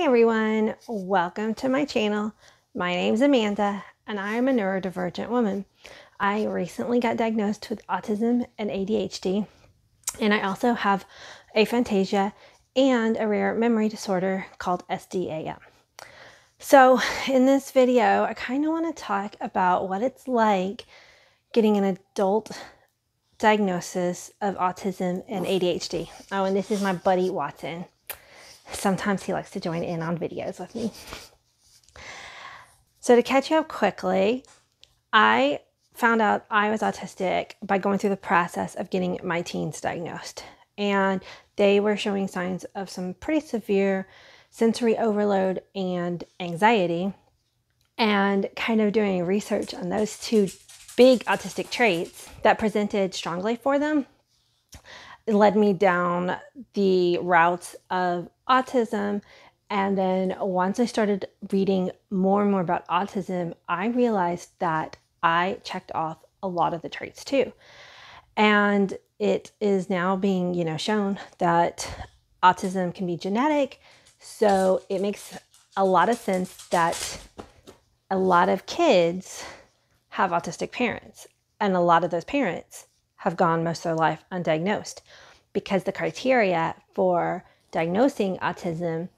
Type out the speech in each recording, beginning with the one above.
everyone, welcome to my channel. My name's Amanda and I am a neurodivergent woman. I recently got diagnosed with autism and ADHD, and I also have aphantasia and a rare memory disorder called SDAM. So in this video, I kind of want to talk about what it's like getting an adult diagnosis of autism and ADHD. Oh, and this is my buddy Watson. Sometimes he likes to join in on videos with me. So to catch you up quickly, I found out I was autistic by going through the process of getting my teens diagnosed. And they were showing signs of some pretty severe sensory overload and anxiety. And kind of doing research on those two big autistic traits that presented strongly for them, it led me down the routes of autism. And then once I started reading more and more about autism, I realized that I checked off a lot of the traits too. And it is now being, shown that autism can be genetic. So it makes a lot of sense that a lot of kids have autistic parents, and a lot of those parents have gone most of their life undiagnosed, because the criteria for diagnosing autism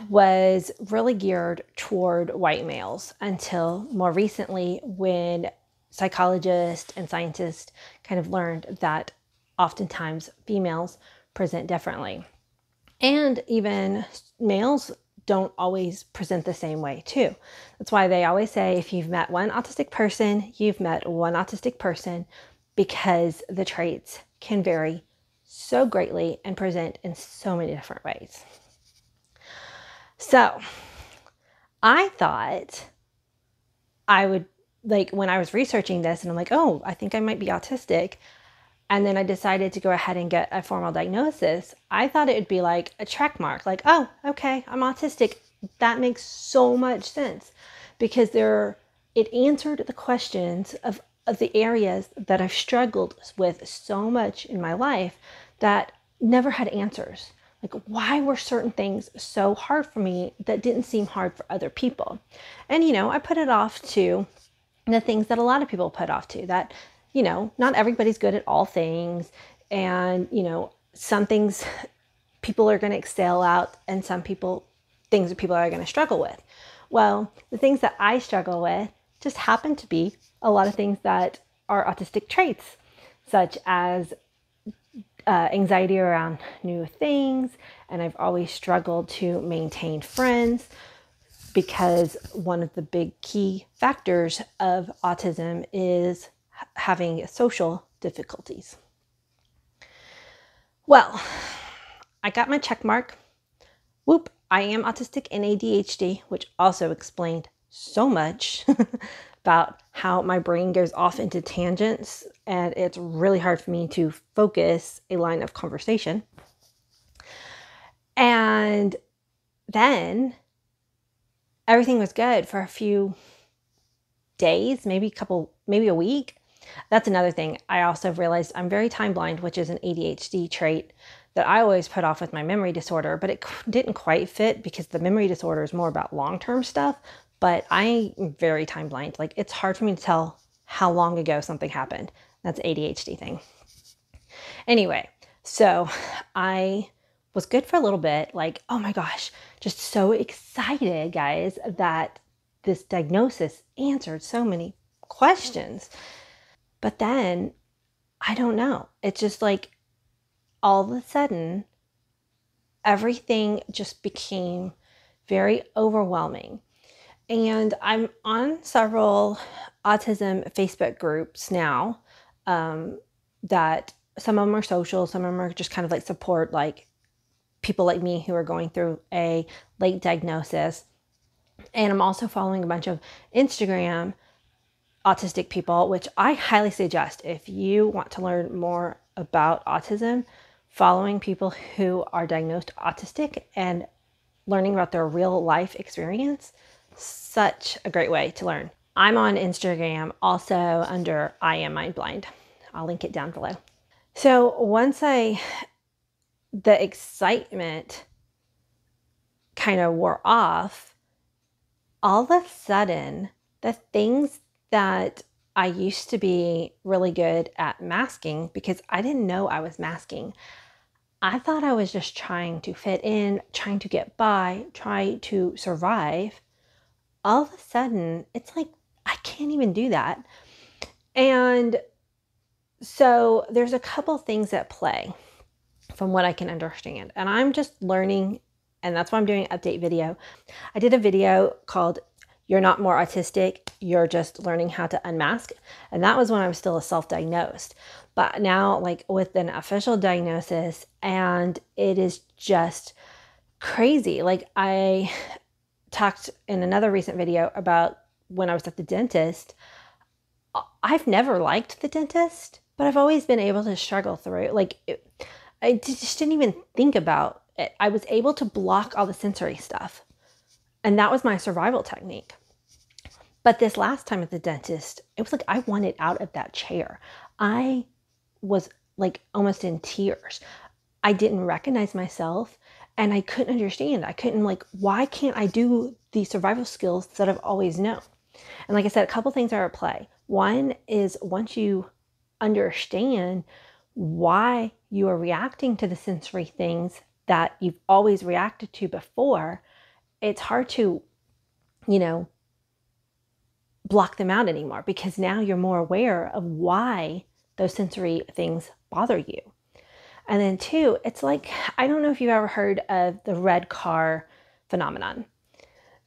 was really geared toward white males until more recently, when psychologists and scientists kind of learned that oftentimes females present differently. And even males don't always present the same way too. That's why they always say, if you've met one autistic person, you've met one autistic person, because the traits can vary so greatly and present in so many different ways. So I thought I would, when I was researching this, and I'm like, oh, I think I might be autistic. And then I decided to go ahead and get a formal diagnosis. I thought it would be like a check mark, like, oh, okay, I'm autistic. That makes so much sense, because it answered the questions of the areas that I've struggled with so much in my life that never had answers. Like, why were certain things so hard for me that didn't seem hard for other people? And, I put it off to the things that a lot of people put off to, that, not everybody's good at all things. And, some things people are going to excel at, and things that people are going to struggle with. Well, the things that I struggle with just happen to be a lot of things that are autistic traits, such as anxiety around new things. And I've always struggled to maintain friends, because one of the big key factors of autism is having social difficulties. Well, I got my check mark. Whoop, I am autistic and ADHD, which also explained so much about how my brain goes off into tangents, and it's really hard for me to focus a line of conversation. And then everything was good for a few days, maybe a week. That's another thing. I also realized I'm very time blind, which is an ADHD trait that I always put off with my memory disorder, but it didn't quite fit, because the memory disorder is more about long-term stuff. But I'm very time blind. Like, it's hard for me to tell how long ago something happened. That's an ADHD thing. Anyway, so I was good for a little bit, like, oh my gosh, just so excited, guys, that this diagnosis answered so many questions. But then, I don't know, it's just like all of a sudden, everything just became very overwhelming. And I'm on several autism Facebook groups now, that some of them are social, some of them are just kind of like support, like people like me who are going through a late diagnosis. And I'm also following a bunch of Instagram autistic people, which I highly suggest if you want to learn more about autism, following people who are diagnosed autistic and learning about their real life experience. Such a great way to learn. I'm on Instagram also under I Am Mind Blind. I'll link it down below. So once the excitement kind of wore off, all of a sudden, the things that I used to be really good at masking, because I didn't know I was masking. I thought I was just trying to fit in, trying to get by, try to survive. All of a sudden, it's like, I can't even do that. And so there's a couple things at play from what I can understand. And I'm just learning, and that's why I'm doing an update video. I did a video called "You're Not More Autistic, You're Just Learning How to Unmask." And that was when I was still a self-diagnosed. But now, like, with an official diagnosis, and it is just crazy. Like, I talked in another recent video about when I was at the dentist. I've never liked the dentist, but I've always been able to struggle through. I just didn't even think about it. I was able to block all the sensory stuff. And that was my survival technique. But this last time at the dentist, it was like I wanted out of that chair. I was like almost in tears. I didn't recognize myself, and I couldn't understand. I couldn't, like, why can't I do these survival skills that I've always known? And like I said, a couple things are at play. One is, once you understand why you are reacting to the sensory things that you've always reacted to before, it's hard to, block them out anymore, because now you're more aware of why those sensory things bother you. And then two, it's like, I don't know if you've ever heard of the red car phenomenon.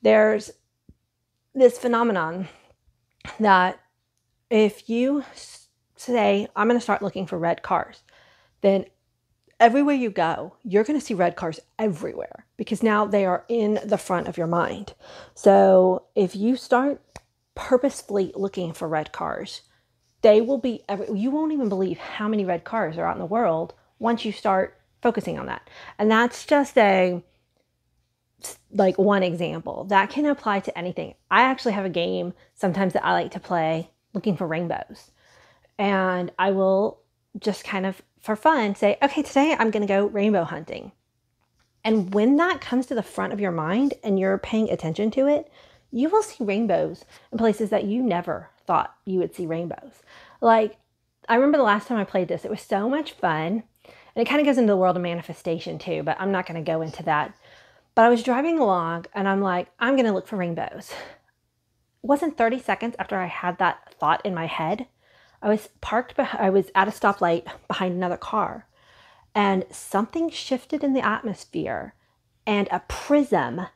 There's this phenomenon that if you say, I'm going to start looking for red cars, then everywhere you go, you're going to see red cars everywhere, because now they are in the front of your mind. So if you start purposefully looking for red cars, they will be you won't even believe how many red cars are out in the world once you start focusing on that. And that's just one example that can apply to anything. I actually have a game sometimes that I like to play, looking for rainbows. And I will just kind of, for fun, say, okay, today I'm going to go rainbow hunting. And when that comes to the front of your mind and you're paying attention to it, you will see rainbows in places that you never thought you would see rainbows. Like, I remember the last time I played this, it was so much fun. And it kind of goes into the world of manifestation too, but I'm not going to go into that. But I was driving along and I'm like, I'm going to look for rainbows. It wasn't 30 seconds after I had that thought in my head, I was at a stoplight behind another car, and something shifted in the atmosphere, and a prism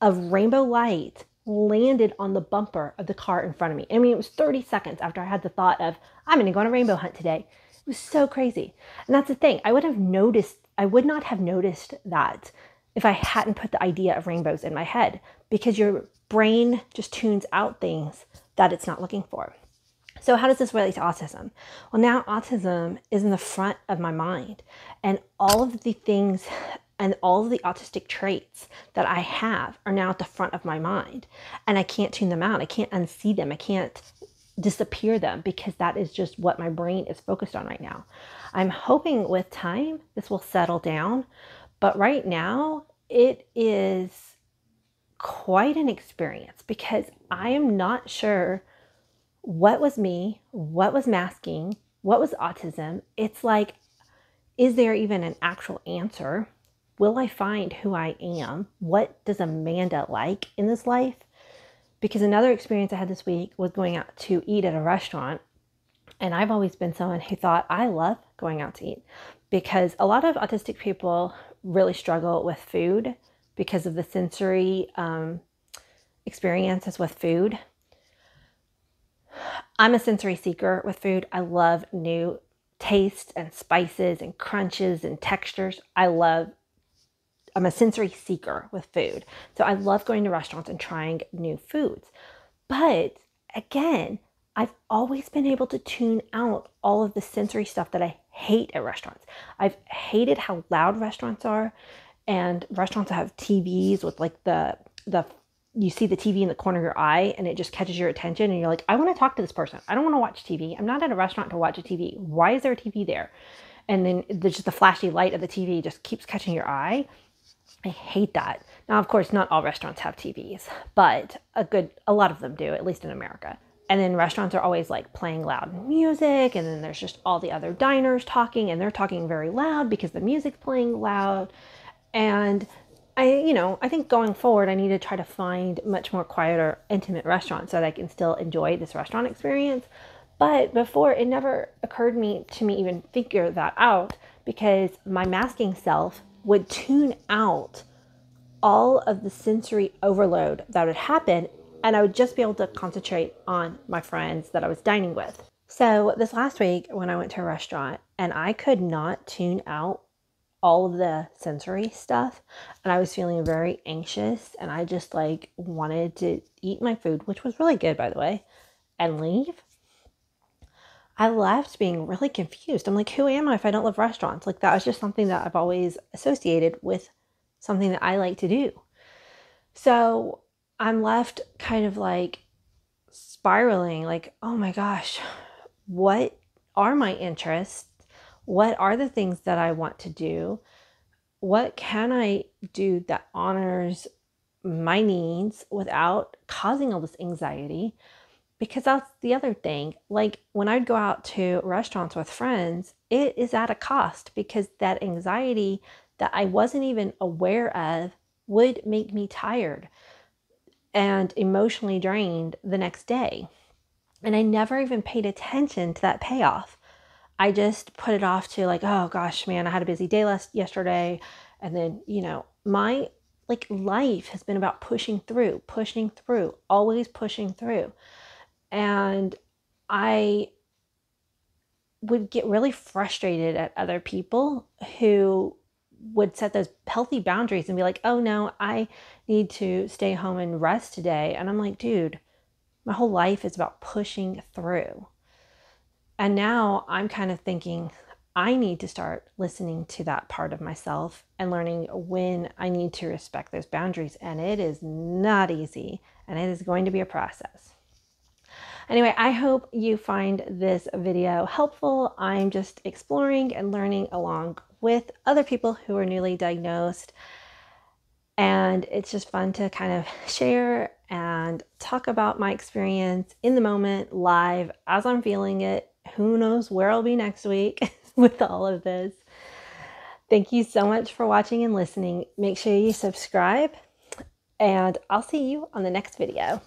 of rainbow light landed on the bumper of the car in front of me. I mean, it was 30 seconds after I had the thought of, I'm going to go on a rainbow hunt today. It was so crazy. And that's the thing. I would not have noticed that if I hadn't put the idea of rainbows in my head, because your brain just tunes out things that it's not looking for. So how does this relate to autism? Well, now autism is in the front of my mind, and all of the things and all of the autistic traits that I have are now at the front of my mind, and I can't tune them out. I can't unsee them. I can't disappear them, because that is just what my brain is focused on right now. I'm hoping with time this will settle down, but right now it is quite an experience, because I am not sure what was me, what was masking, what was autism. It's like, is there even an actual answer? Will I find who I am? What does Amanda like in this life? Because another experience I had this week was going out to eat at a restaurant. And I've always been someone who thought, I love going out to eat, because a lot of autistic people really struggle with food because of the sensory experiences with food. I'm a sensory seeker with food. I love new tastes and spices and crunches and textures. I'm a sensory seeker with food. So I love going to restaurants and trying new foods. But again, I've always been able to tune out all of the sensory stuff that I hate at restaurants. I've hated how loud restaurants are, and restaurants that have TVs with like you see the TV in the corner of your eye and it just catches your attention and you're like, I want to talk to this person. I don't want to watch TV. I'm not at a restaurant to watch a TV. Why is there a TV there? And then there's just the flashy light of the TV just keeps catching your eye. I hate that. Now, of course, not all restaurants have TVs, but a lot of them do, at least in America. And then restaurants are always like playing loud music, and then there's just all the other diners talking, and they're talking very loud because the music's playing loud. And I think going forward, I need to try to find much more quieter, intimate restaurants so that I can still enjoy this restaurant experience. But before, it never occurred to me even figure that out, because my masking self would tune out all of the sensory overload that would happen, and I would just be able to concentrate on my friends that I was dining with. So this last week when I went to a restaurant and I could not tune out all of the sensory stuff, and I was feeling very anxious, and I just like wanted to eat my food, which was really good, by the way, and leave. I left being really confused. I'm like, who am I if I don't love restaurants? Like, that was just something that I've always associated with something that I like to do. So I'm left kind of like spiraling, like, oh my gosh, what are my interests? What are the things that I want to do? What can I do that honors my needs without causing all this anxiety? Because that's the other thing. Like, when I'd go out to restaurants with friends, it is at a cost, because that anxiety that I wasn't even aware of would make me tired and emotionally drained the next day. And I never even paid attention to that payoff. I just put it off to like, oh gosh, man, I had a busy day yesterday. And then, my like life has been about pushing through, always pushing through. And I would get really frustrated at other people who would set those healthy boundaries and be like, oh no, I need to stay home and rest today. And I'm like, dude, my whole life is about pushing through. And now I'm kind of thinking I need to start listening to that part of myself and learning when I need to respect those boundaries. And it is not easy, and it is going to be a process. Anyway, I hope you find this video helpful. I'm just exploring and learning along with other people who are newly diagnosed. And it's just fun to kind of share and talk about my experience in the moment, live, as I'm feeling it. Who knows where I'll be next week with all of this. Thank you so much for watching and listening. Make sure you subscribe, and I'll see you on the next video.